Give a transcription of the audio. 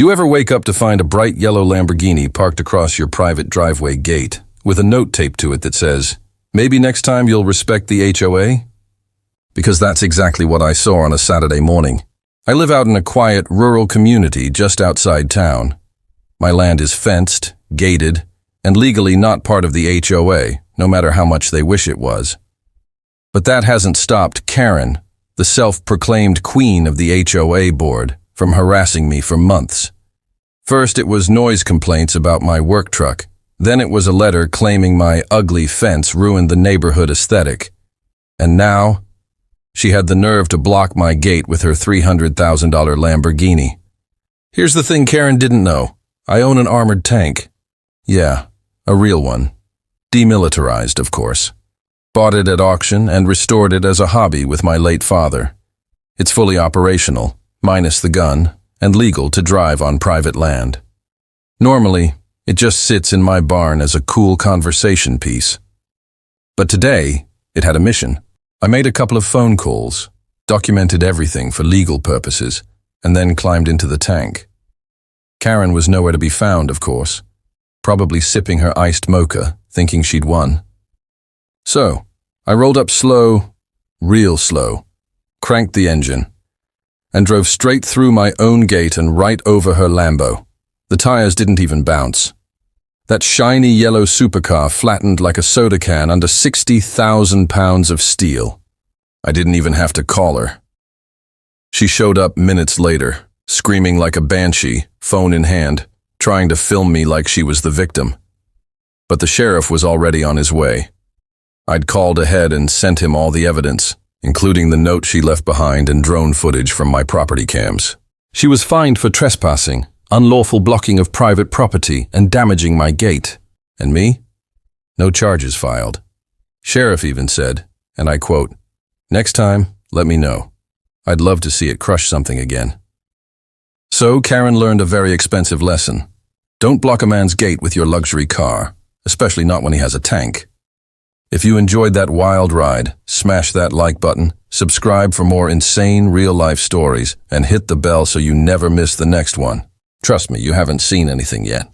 You ever wake up to find a bright yellow Lamborghini parked across your private driveway gate with a note taped to it that says, "Maybe next time you'll respect the HOA"? Because that's exactly what I saw on a Saturday morning. I live out in a quiet, rural community just outside town. My land is fenced, gated, and legally not part of the HOA, no matter how much they wish it was. But that hasn't stopped Karen, the self-proclaimed queen of the HOA board, from harassing me for months. First it was noise complaints about my work truck. Then it was a letter claiming my ugly fence ruined the neighborhood aesthetic. And now, she had the nerve to block my gate with her $300,000 Lamborghini. Here's the thing Karen didn't know. I own an armored tank. Yeah, a real one. Demilitarized, of course. Bought it at auction and restored it as a hobby with my late father. It's fully operational, minus the gun, and legal to drive on private land. Normally, it just sits in my barn as a cool conversation piece. But today, it had a mission. I made a couple of phone calls, documented everything for legal purposes, and then climbed into the tank. Karen was nowhere to be found, of course, probably sipping her iced mocha, thinking she'd won. So, I rolled up slow, real slow, cranked the engine, and drove straight through my own gate and right over her Lambo. The tires didn't even bounce. That shiny yellow supercar flattened like a soda can under 60,000 pounds of steel. I didn't even have to call her. She showed up minutes later, screaming like a banshee, phone in hand, trying to film me like she was the victim. But the sheriff was already on his way. I'd called ahead and sent him all the evidence, including the note she left behind and drone footage from my property cams. She was fined for trespassing, unlawful blocking of private property, and damaging my gate. And me? No charges filed. Sheriff even said, and I quote, "Next time, let me know. I'd love to see it crush something again." So Karen learned a very expensive lesson. Don't block a man's gate with your luxury car, especially not when he has a tank. If you enjoyed that wild ride, smash that like button, subscribe for more insane real-life stories, and hit the bell so you never miss the next one. Trust me, you haven't seen anything yet.